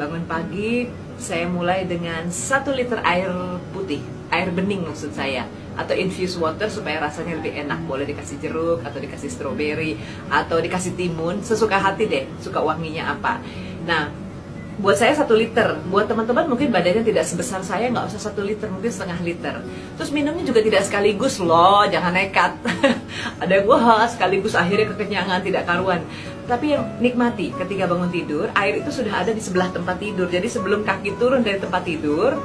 Bangun pagi, saya mulai dengan 1 liter air putih, air bening maksud saya, atau infused water supaya rasanya lebih enak. Boleh dikasih jeruk, atau dikasih stroberi, atau dikasih timun, sesuka hati deh, suka wanginya apa. Nah, buat saya 1 liter, buat teman-teman mungkin badannya tidak sebesar saya, nggak usah 1 liter, mungkin setengah liter. Terus minumnya juga tidak sekaligus loh, jangan nekat. Ada gua sekaligus akhirnya kekenyangan tidak karuan. Tapi yang nikmati ketika bangun tidur, air itu sudah ada di sebelah tempat tidur. Jadi sebelum kaki turun dari tempat tidur,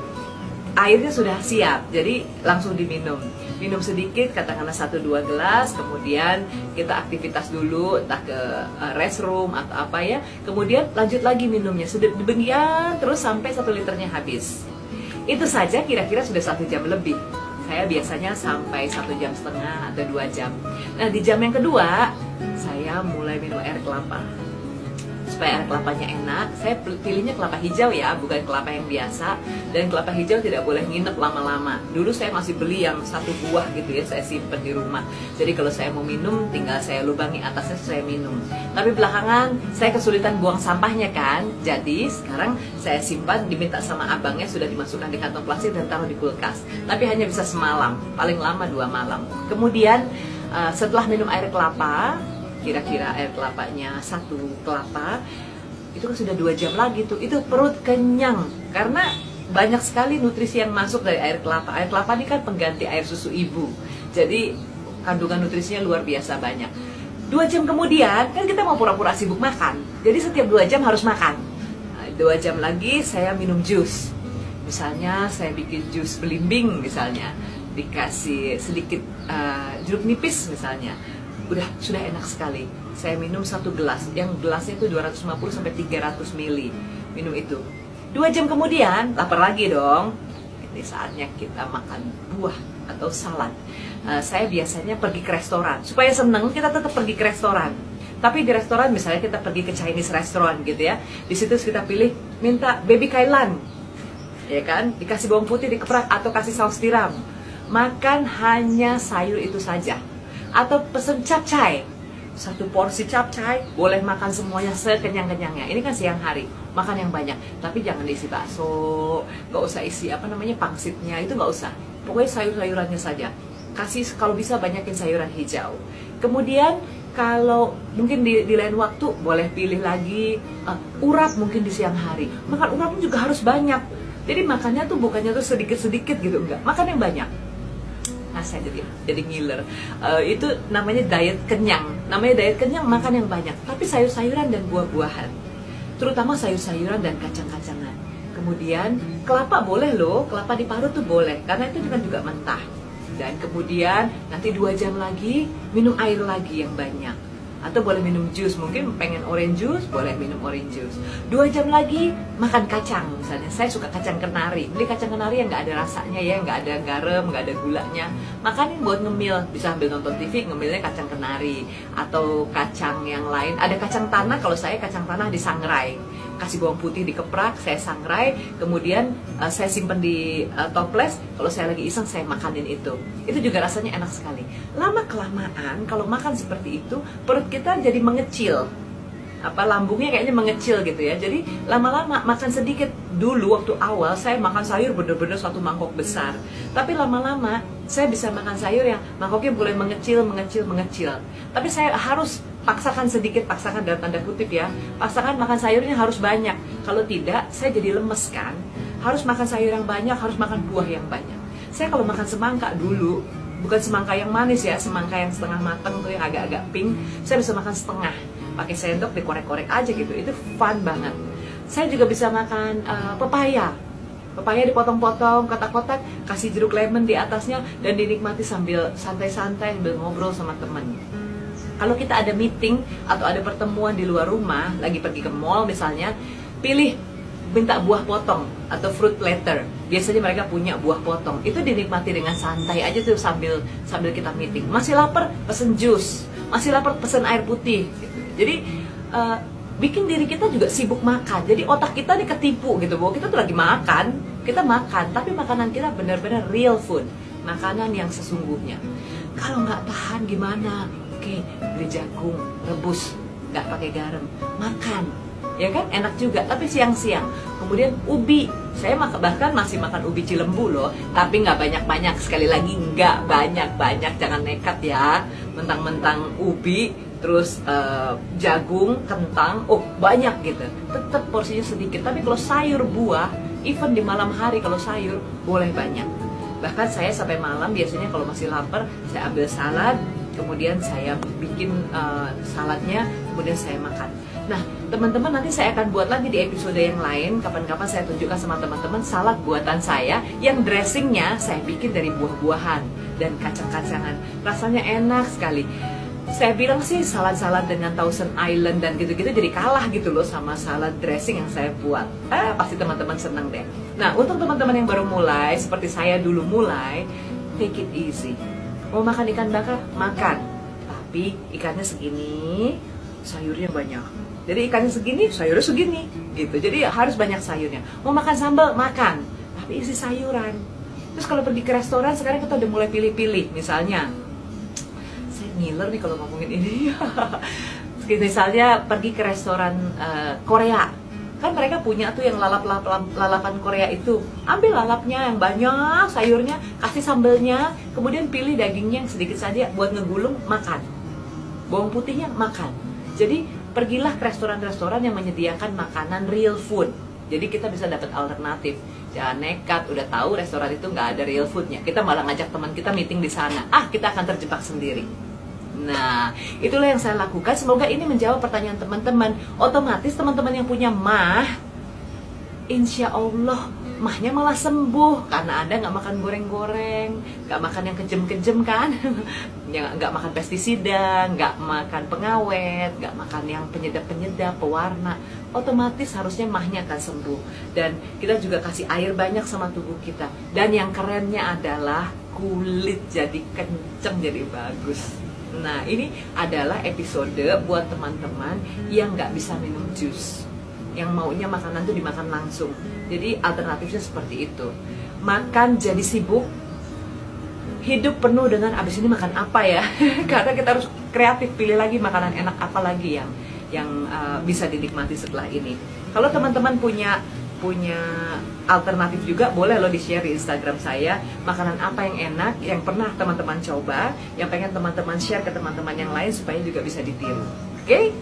airnya sudah siap, jadi langsung diminum. Minum sedikit, katakanlah 1-2 gelas, kemudian kita aktivitas dulu, entah ke restroom atau apa ya. Kemudian lanjut lagi minumnya, demikian terus sampai 1 liternya habis. Itu saja kira-kira sudah 1 jam lebih. Saya biasanya sampai 1,5 jam atau 2 jam. Nah, di jam yang kedua, saya mulai minum air kelapa. Supaya air kelapanya enak, saya pilihnya kelapa hijau ya, bukan kelapa yang biasa. Dan kelapa hijau tidak boleh nginep lama-lama. Dulu saya masih beli yang 1 buah gitu ya, saya simpen di rumah. Jadi kalau saya mau minum, tinggal saya lubangi atasnya, saya minum. Tapi belakangan saya kesulitan buang sampahnya kan. Jadi sekarang saya simpan, diminta sama abangnya, sudah dimasukkan di kantong plastik dan taruh di kulkas. Tapi hanya bisa semalam, paling lama 2 malam. Kemudian setelah minum air kelapa, kira-kira air kelapanya 1 kelapa, itu kan sudah 2 jam lagi tuh, itu perut kenyang karena banyak sekali nutrisi yang masuk dari air kelapa. Air kelapa ini kan pengganti air susu ibu, jadi kandungan nutrisinya luar biasa banyak. 2 jam kemudian kan kita mau pura-pura sibuk makan, jadi setiap 2 jam harus makan. 2 jam lagi saya minum jus, misalnya saya bikin jus belimbing, misalnya dikasih sedikit jeruk nipis misalnya, sudah enak sekali. Saya minum 1 gelas, yang gelasnya itu 250-300 ml. Minum itu. 2 jam kemudian, lapar lagi dong. Ini saatnya kita makan buah atau salad. Saya biasanya pergi ke restoran. Supaya seneng, kita tetap pergi ke restoran. Tapi di restoran, misalnya kita pergi ke Chinese restaurant gitu ya. Di situ kita pilih, minta baby kailan. Ya kan? Dikasih bawang putih dikeprak atau kasih saus tiram. Makan hanya sayur itu saja. Atau pesen capcay, 1 porsi capcay, boleh makan semuanya sekenyang-kenyangnya. Ini kan siang hari, makan yang banyak, tapi jangan diisi bakso, nggak usah isi pangsitnya, itu nggak usah. Pokoknya sayur-sayurannya saja. Kasih kalau bisa banyakin sayuran hijau. Kemudian kalau mungkin di lain waktu boleh pilih lagi urap mungkin di siang hari. Makan urapnya juga harus banyak. Jadi makannya tuh bukannya tuh sedikit-sedikit gitu, enggak. Makan yang banyak. Saya jadi ngiler. Itu namanya diet kenyang. Namanya diet kenyang, makan yang banyak, tapi sayur-sayuran dan buah-buahan, terutama sayur-sayuran dan kacang-kacangan. Kemudian kelapa boleh loh, kelapa diparut tuh boleh, karena itu kan juga mentah. Dan kemudian nanti 2 jam lagi minum air lagi yang banyak. Atau boleh minum jus, mungkin pengen orange juice, boleh minum orange juice. 2 jam lagi makan kacang, misalnya saya suka kacang kenari. Beli kacang kenari yang nggak ada rasanya ya, nggak ada garam, nggak ada gulanya. Makanin buat ngemil, bisa sambil nonton TV ngemilnya kacang kenari. Atau kacang yang lain, ada kacang tanah, kalau saya kacang tanah disangrai. Kasih bawang putih dikeprak, saya sangrai, kemudian saya simpan di toples. Kalau saya lagi iseng, saya makanin itu. Itu juga rasanya enak sekali. Lama-kelamaan, kalau makan seperti itu, perut kita jadi mengecil. Lambungnya kayaknya mengecil gitu ya. Jadi lama-lama makan sedikit. Dulu waktu awal saya makan sayur bener-bener 1 mangkok besar. Tapi lama-lama saya bisa makan sayur yang mangkoknya boleh mengecil. Tapi saya harus paksakan sedikit, paksakan dalam tanda kutip ya. Paksakan makan sayurnya harus banyak. Kalau tidak, saya jadi lemes kan. Harus makan sayur yang banyak, harus makan buah yang banyak. Saya kalau makan semangka dulu, bukan semangka yang manis ya, semangka yang setengah matang tuh yang agak-agak pink, saya bisa makan setengah. Pakai sendok dikorek-korek aja gitu. Itu fun banget. Saya juga bisa makan pepaya. Pepaya dipotong-potong, kotak-kotak, kasih jeruk lemon di atasnya, dan dinikmati sambil santai-santai, sambil ngobrol sama teman. Kalau kita ada meeting atau ada pertemuan di luar rumah, lagi pergi ke mall misalnya, minta buah potong atau fruit platter. Biasanya mereka punya buah potong. Itu dinikmati dengan santai aja tuh sambil kita meeting. Masih lapar, pesen jus. Masih lapar, pesen air putih. Gitu. Jadi bikin diri kita juga sibuk makan. Jadi otak kita nih ketipu gitu, bahwa kita tuh lagi makan, kita makan, tapi makanan kita benar-benar real food, makanan yang sesungguhnya. Kalau nggak tahan gimana? Oke, beli jagung, rebus, nggak pakai garam, makan. ya kan, enak juga. Tapi siang-siang. Kemudian ubi, saya bahkan masih makan ubi Cilembu loh, tapi nggak banyak-banyak. Sekali lagi nggak banyak-banyak, jangan nekat ya. Mentang-mentang ubi, terus jagung, kentang, oh banyak gitu. Tetap porsinya sedikit. Tapi kalau sayur buah, even di malam hari kalau sayur boleh banyak. Bahkan saya sampai malam biasanya kalau masih lapar, saya ambil salad, kemudian saya bikin saladnya, kemudian saya makan. Nah, teman-teman, nanti saya akan buat lagi di episode yang lain. Kapan-kapan saya tunjukkan sama teman-teman salad buatan saya yang dressingnya saya bikin dari buah-buahan dan kacang-kacangan. Rasanya enak sekali. Saya bilang sih salad-salad dengan Thousand Island dan gitu-gitu jadi kalah gitu loh sama salad dressing yang saya buat. Pasti teman-teman seneng deh. Nah, untuk teman-teman yang baru mulai, seperti saya dulu mulai, take it easy. Mau makan ikan bakar? Makan. Tapi ikannya segini, sayurnya banyak. Jadi ikannya segini, sayurnya segini gitu. Jadi harus banyak sayurnya. Mau makan sambal? Makan. Tapi isi sayuran. Terus kalau pergi ke restoran, sekarang kita udah mulai pilih-pilih. Misalnya, saya ngiler nih kalau ngomongin ini. Misalnya pergi ke restoran Korea. Kan mereka punya tuh yang lalapan Korea itu. Ambil lalapnya yang banyak, sayurnya, kasih sambelnya, kemudian pilih dagingnya yang sedikit saja buat ngegulung, makan. Bawang putihnya, makan. Jadi pergilah ke restoran-restoran yang menyediakan makanan real food. Jadi kita bisa dapat alternatif. Jangan nekat, udah tahu restoran itu nggak ada real foodnya. Kita malah ngajak teman kita meeting di sana. Kita akan terjebak sendiri. Nah, itulah yang saya lakukan. Semoga ini menjawab pertanyaan teman-teman. Otomatis teman-teman yang punya mah, insya Allah mahnya malah sembuh karena Anda nggak makan goreng-goreng, nggak makan yang kejem-kejem kan, nggak makan pestisida, nggak makan pengawet, nggak makan yang penyedap-penyedap, pewarna. Otomatis harusnya mahnya akan sembuh. Dan kita juga kasih air banyak sama tubuh kita. Dan yang kerennya adalah kulit jadi kenceng, jadi bagus. Nah, ini adalah episode buat teman-teman yang nggak bisa minum jus, yang maunya makanan tuh dimakan langsung. Jadi alternatifnya seperti itu. Makan jadi sibuk, hidup penuh dengan abis ini makan apa ya. Karena kita harus kreatif, pilih lagi makanan enak apa lagi yang bisa dinikmati setelah ini. Kalau teman-teman punya alternatif juga, boleh lo di-share di Instagram saya. Makanan apa yang enak, yang pernah teman-teman coba, yang pengen teman-teman share ke teman-teman yang lain supaya juga bisa ditiru. Oke?